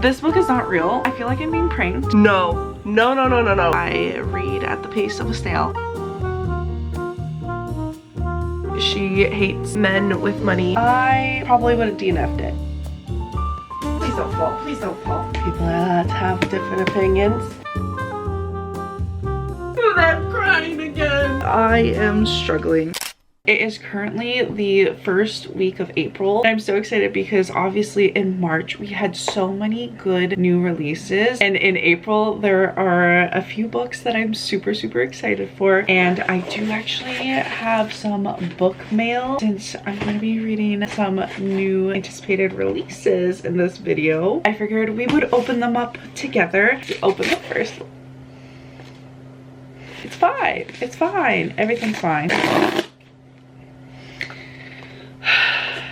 This book is not real. I feel like I'm being pranked. No. No, no, no, no, no. I read at the pace of a snail. She hates men with money. I probably would have DNF'd it. Please don't fall. Please don't fall. People that have different opinions. I'm crying again. I am struggling. It is currently the first week of April. I'm so excited because obviously in March we had so many good new releases, and in April there are a few books that I'm super excited for, and I do actually have some book mail since I'm going to be reading some new anticipated releases in this video. I figured we would open them up together. Open them first. It's fine. It's fine. Everything's fine.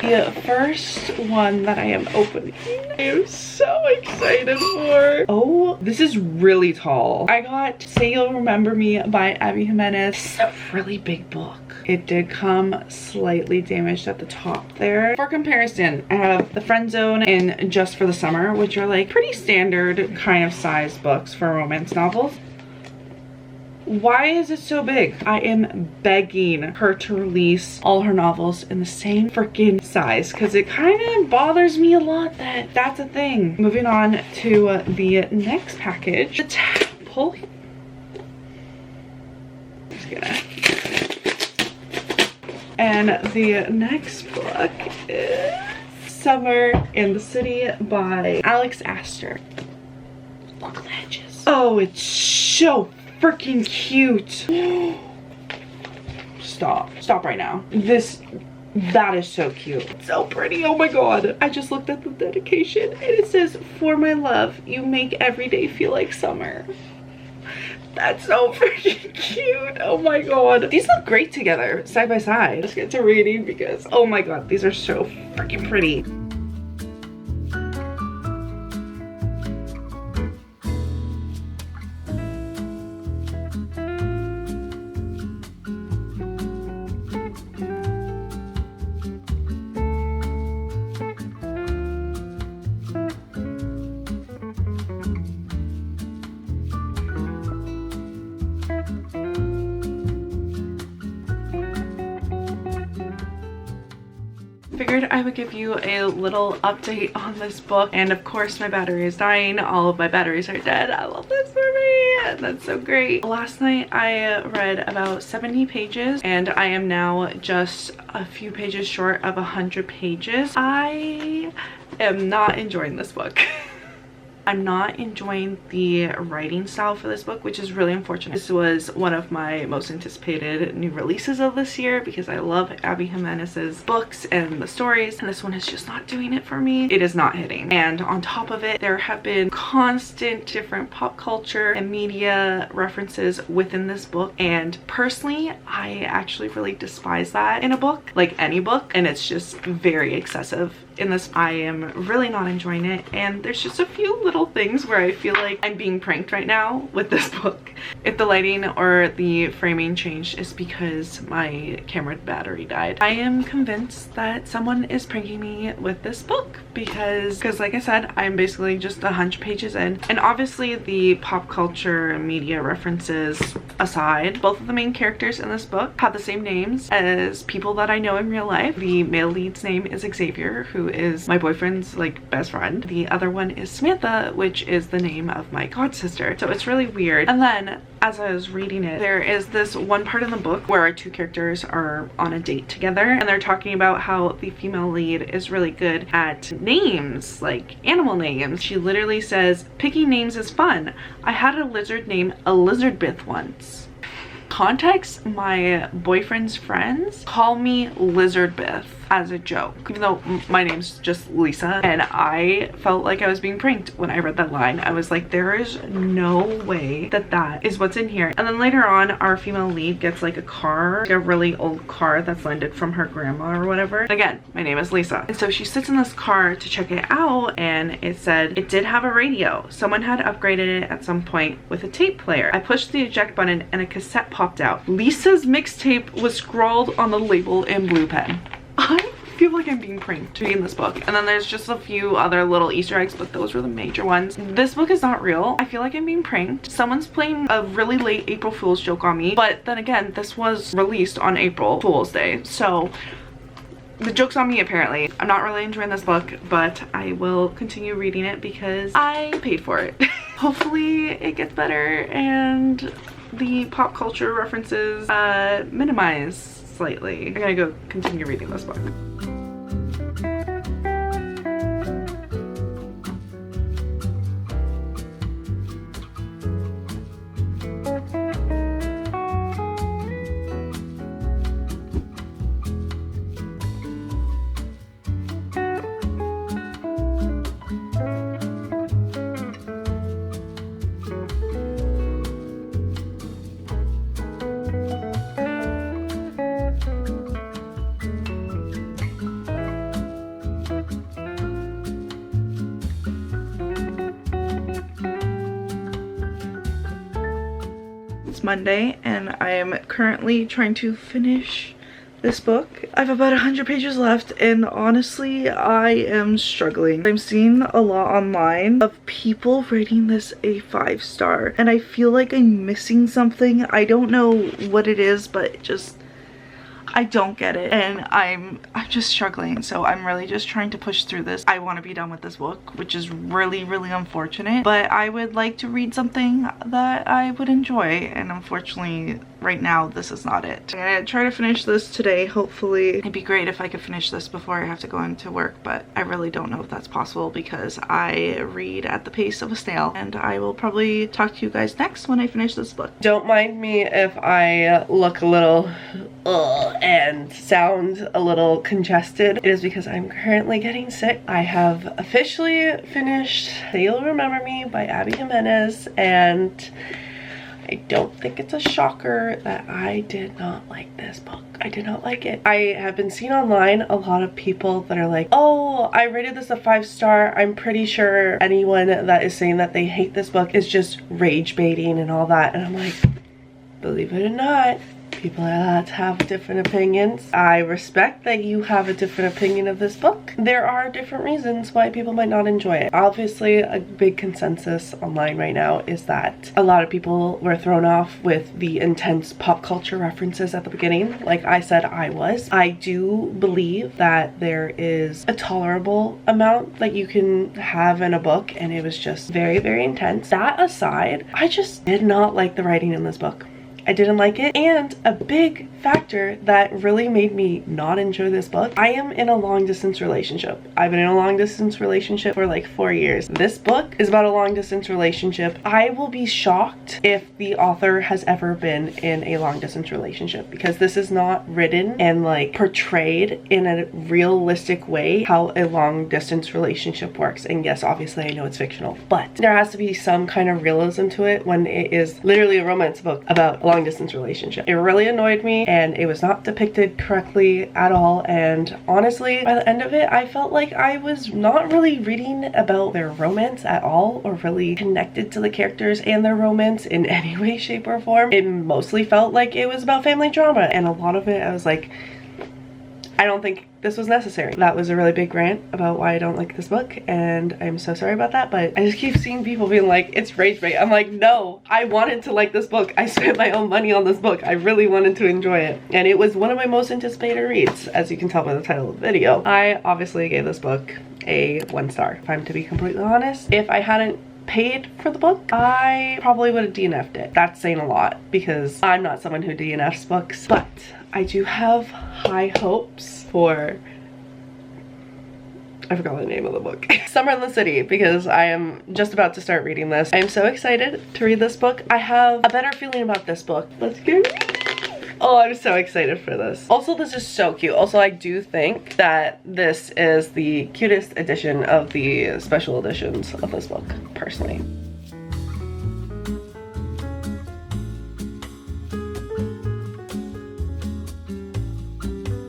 The first one that I am opening, I am so excited for. Oh, this is really tall. I got Say You'll Remember Me by Abby Jimenez. It's a really big book. It did come slightly damaged at the top there. For comparison, I have The Friend Zone and Just for the Summer, which are like pretty standard kind of size books for romance novels. Why is it so big? I am begging her to release all her novels in the same freaking size because it kind of bothers me a lot that that's a thing. Moving on to the next package. The pull. Just gonna. And the next book is Summer in the City by Alex Astor. Look at the edges. Oh, it's so freaking cute. Stop right now. That is so cute. It's so pretty. Oh my god. I just looked at the dedication and it says, "For my love, you make every day feel like summer." That's so freaking cute. Oh my god. These look great together, side by side. Let's get to reading because, oh my god, these are so freaking pretty. Figured I would give you a little update on this book, and of course my battery is dying. All of my batteries are dead. I love this for me. That's so great. Last night I read about 70 pages and I am now just a few pages short of 100 pages. I am not enjoying this book. I'm not enjoying the writing style for this book, which is really unfortunate. This was one of my most anticipated new releases of this year because I love Abby Jimenez's books and the stories, and this one is just not doing it for me. It is not hitting. And on top of it, there have been constant different pop culture and media references within this book, and personally I actually really despise that in a book, like any book, and it's just very excessive. In this, I am really not enjoying it, and there's just a few little things where I feel like I'm being pranked right now with this book. If the lighting or the framing changed, it's because my camera battery died. I am convinced that someone is pranking me with this book because like I said, I'm basically just 100 pages in, and obviously the pop culture and media references aside, both of the main characters in this book have the same names as people that I know in real life. The male lead's name is Xavier, who is my boyfriend's like best friend. The other one is Samantha, which is the name of my god sister. So it's really weird. And then as I was reading it, there is this one part in the book where our two characters are on a date together, and they're talking about how the female lead is really good at names, like animal names. She literally says, "Picking names is fun. I had a lizard named Elizabeth once." Context, my boyfriend's friends call me Lizardbeth as a joke, even though my name's just Lisa, and I felt like I was being pranked when I read that line. I was like, there is no way that that is what's in here. And then later on, our female lead gets like a car, like a really old car that's lended from her grandma or whatever. Again, my name is Lisa. And so she sits in this car to check it out, and it said it did have a radio. Someone had upgraded it at some point with a tape player. I pushed the eject button and a cassette popped out. Lisa's mixtape was scrawled on the label in blue pen. I feel like I'm being pranked reading this book. And then there's just a few other little Easter eggs, but those were the major ones. This book is not real. I feel like I'm being pranked. Someone's playing a really late April Fool's joke on me, but then again, this was released on April Fool's Day, so the joke's on me apparently. I'm not really enjoying this book, but I will continue reading it because I paid for it. Hopefully it gets better and the pop culture references minimize slightly. I'm gonna go continue reading this book. It's Monday and I am currently trying to finish this book. I have about 100 pages left and honestly I am struggling. I'm seeing a lot online of people rating this a 5-star and I feel like I'm missing something. I don't know what it is, but I don't get it and I'm just struggling, so I'm really just trying to push through this. I want to be done with this book, which is really unfortunate, but I would like to read something that I would enjoy, and unfortunately right now this is not it. I'm gonna try to finish this today. Hopefully it'd be great if I could finish this before I have to go into work, but I really don't know if that's possible because I read at the pace of a snail, and I will probably talk to you guys next when I finish this book. Don't mind me if I look a little and sound a little congested. It is because I'm currently getting sick. I have officially finished Say You'll Remember Me by Abby Jimenez, and I don't think it's a shocker that I did not like this book. I did not like it. I have been seeing online a lot of people that are like, oh, I rated this a 5-star. I'm pretty sure anyone that is saying that they hate this book is just rage baiting and all that. And I'm like, believe it or not, people are allowed to have different opinions. I respect that you have a different opinion of this book. There are different reasons why people might not enjoy it. Obviously, a big consensus online right now is that a lot of people were thrown off with the intense pop culture references at the beginning. Like I said, I was. I do believe that there is a tolerable amount that you can have in a book, and it was just very intense. That aside, I just did not like the writing in this book. I didn't like it, and a big factor that really made me not enjoy this book, I am in a long distance relationship. I've been in a long distance relationship for like 4 years. This book is about a long distance relationship. I will be shocked if the author has ever been in a long distance relationship, because this is not written and like portrayed in a realistic way how a long distance relationship works. And yes, obviously I know it's fictional, but there has to be some kind of realism to it when it is literally a romance book about a long distance relationship. It really annoyed me, and it was not depicted correctly at all, and honestly by the end of it I felt like I was not really reading about their romance at all, or really connected to the characters and their romance in any way, shape, or form. It mostly felt like it was about family drama, and a lot of it I was like, I don't think this was necessary. That was a really big rant about why I don't like this book, and I'm so sorry about that, but I just keep seeing people being like, it's rage bait. I'm like, no, I wanted to like this book. I spent my own money on this book. I really wanted to enjoy it, and it was one of my most anticipated reads, as you can tell by the title of the video. I obviously gave this book a 1-star, if I'm to be completely honest. If I hadn't paid for the book, I probably would have DNF'd it. That's saying a lot because I'm not someone who DNFs books, but I do have high hopes for, I forgot the name of the book, Summer in the City, because I am just about to start reading this. I am so excited to read this book. I have a better feeling about this book. Let's get reading. Oh, I'm so excited for this. Also, this is so cute. Also, I do think that this is the cutest edition of the special editions of this book, personally.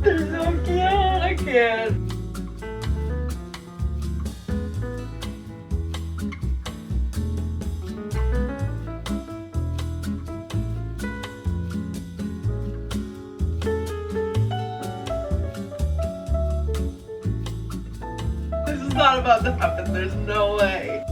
They're so cute. I can't. not about to happen. There's no way.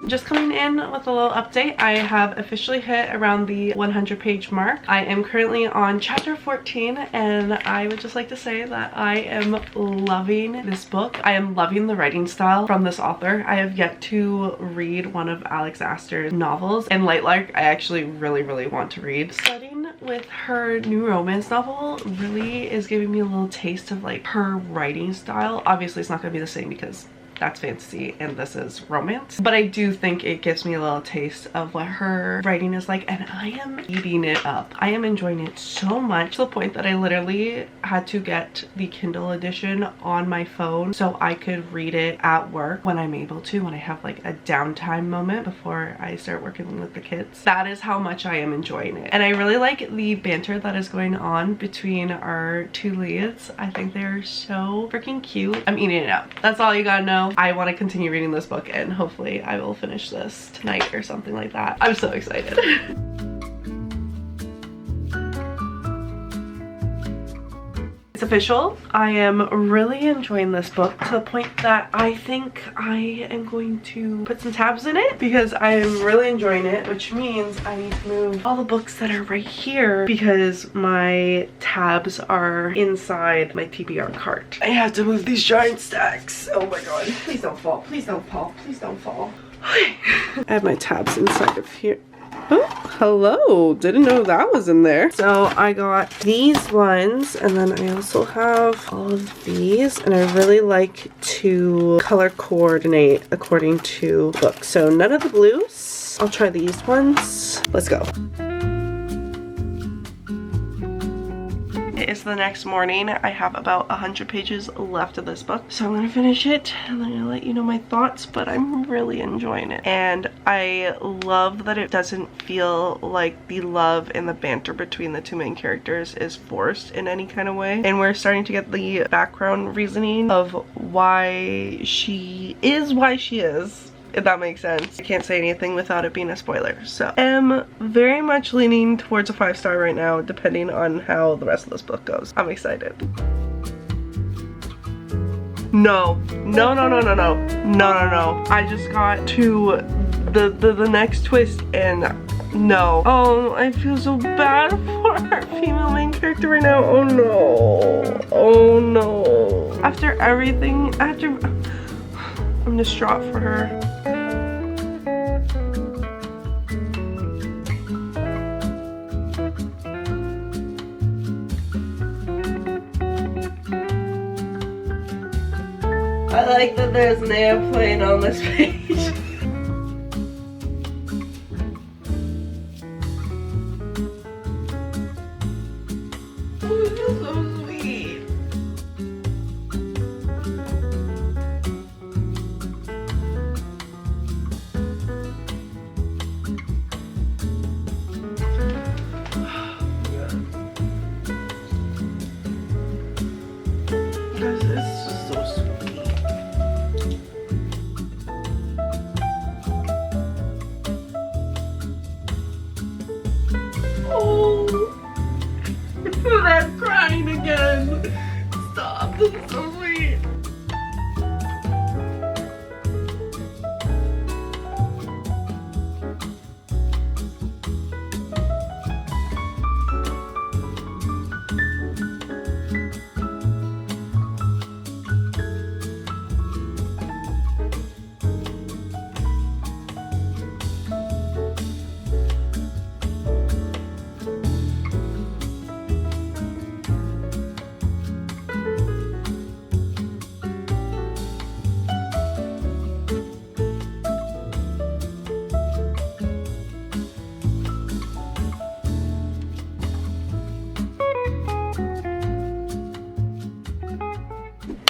Just coming in with a little update. I have officially hit around the 100-page mark. I am currently on chapter 14, and I would just like to say that I am loving this book. I am loving the writing style from this author. I have yet to read one of Alex Astor's novels, and Lightlark I actually really want to read. Starting with her new romance novel really is giving me a little taste of like her writing style. Obviously it's not going to be the same because that's fantasy and this is romance, but I do think it gives me a little taste of what her writing is like, and I am eating it up. I am enjoying it so much, to the point that I literally had to get the Kindle edition on my phone so I could read it at work when I'm able to, when I have like a downtime moment before I start working with the kids. That is how much I am enjoying it, and I really like the banter that is going on between our two leads. I think they're so freaking cute. I'm eating it up. That's all you gotta know. I want to continue reading this book, and hopefully I will finish this tonight or something like that. I'm so excited. It's official. I am really enjoying this book, to the point that I think I am going to put some tabs in it because I am really enjoying it, which means I need to move all the books that are right here because my tabs are inside my TBR cart. I have to move these giant stacks. Oh my god. Please don't fall. Please don't fall. Please don't fall. I have my tabs inside of here. Oh, hello. Didn't know that was in there. So I got these ones, and then I also have all of these, and I really like to color coordinate according to books. So none of the blues. I'll try these ones. Let's go. It is the next morning. I have about 100 pages left of this book, so I'm gonna finish it and then I'll let you know my thoughts, but I'm really enjoying it. And I love that it doesn't feel like the love and the banter between the two main characters is forced in any kind of way, and we're starting to get the background reasoning of why she is, if that makes sense. I can't say anything without it being a spoiler. So I'm very much leaning towards a 5-star right now, depending on how the rest of this book goes. I'm excited. No. I just got to the next twist and no. Oh, I feel so bad for our female main character right now. Oh no. Oh no. After everything, I'm distraught for her. I like that there's an airplane on this page. Oh, it feels so sweet. Guys, it's just so sweet. I'm crying again. Stop. This is so sweet.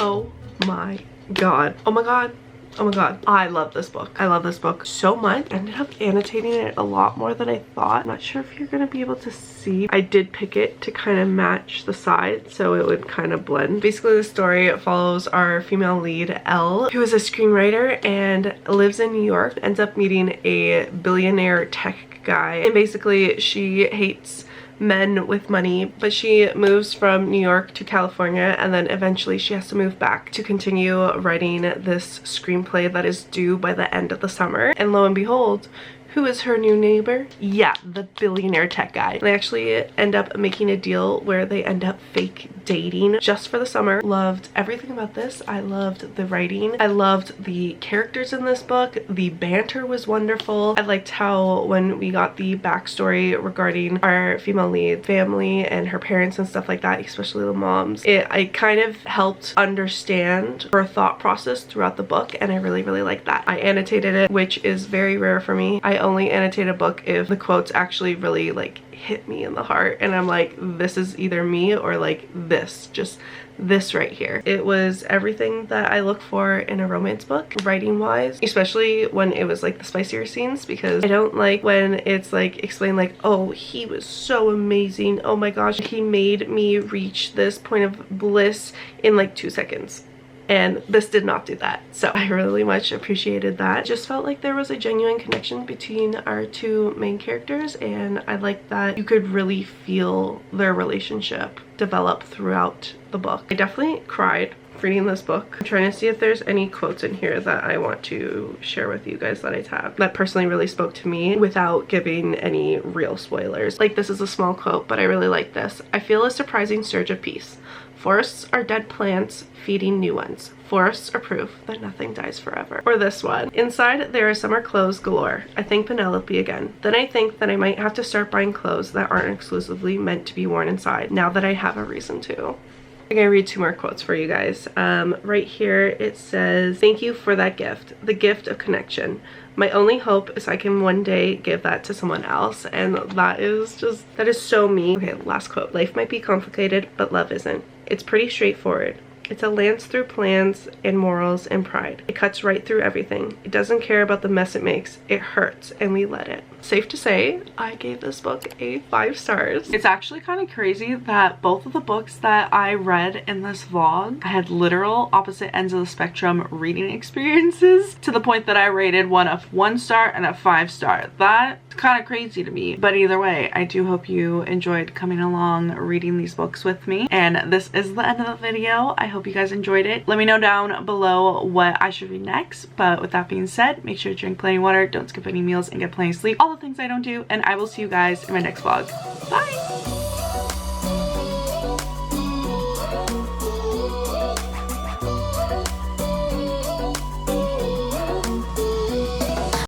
Oh my god. Oh my god. Oh my god, I love this book. I love this book so much. I ended up annotating it a lot more than I thought. I'm not sure if you're gonna be able to see. I did pick it to kind of match the side so it would kind of blend. Basically, the story follows our female lead, Elle, who is a screenwriter and lives in New York, ends up meeting a billionaire tech guy, and basically she hates men with money, but she moves from New York to California, and then eventually she has to move back to continue writing this screenplay that is due by the end of the summer. And lo and behold, who is her new neighbor? Yeah, the billionaire tech guy. They actually end up making a deal where they end up fake dating just for the summer. Loved everything about this. I loved the writing. I loved the characters in this book. The banter was wonderful. I liked how when we got the backstory regarding our female lead family and her parents and stuff like that, especially the moms, I kind of helped understand her thought process throughout the book, and I really liked that. I annotated it, which is very rare for me. I only annotate a book if the quotes actually really like hit me in the heart and I'm like, this is either me or like this, just this right here. It was everything that I look for in a romance book, writing wise, especially when it was like the spicier scenes, because I don't like when it's like explained like, oh, he was so amazing, oh my gosh, he made me reach this point of bliss in like 2 seconds. And this did not do that. So I really much appreciated that. Just felt like there was a genuine connection between our two main characters, and I liked that you could really feel their relationship develop throughout the book. I definitely cried reading this book. I'm trying to see if there's any quotes in here that I want to share with you guys that I have that personally really spoke to me without giving any real spoilers. Like, this is a small quote, but I really like this. I feel a surprising surge of peace. Forests are dead plants feeding new ones. Forests are proof that nothing dies forever. Or this one. Inside there are summer clothes galore. I think Penelope again. Then I think that I might have to start buying clothes that aren't exclusively meant to be worn inside, now that I have a reason to. I'm gonna read 2 more quotes for you guys. Right here it says, thank you for that gift, the gift of connection. My only hope is I can one day give that to someone else. And that is so me. Okay, last quote. Life might be complicated, but love isn't. It's pretty straightforward. It's a lance through plans and morals and pride. It cuts right through everything. It doesn't care about the mess it makes. It hurts, and we let it. Safe to say, I gave this book a 5 stars. It's actually kind of crazy that both of the books that I read in this vlog, I had literal opposite ends of the spectrum reading experiences, to the point that I rated one a 1 star and a 5 star. That's kind of crazy to me. But either way, I do hope you enjoyed coming along reading these books with me. And this is the end of the video. I hope you guys enjoyed it. Let me know down below what I should read next. But with that being said, make sure to drink plenty of water, don't skip any meals, and get plenty of sleep. All the things I don't do, and I will see you guys in my next vlog. Bye!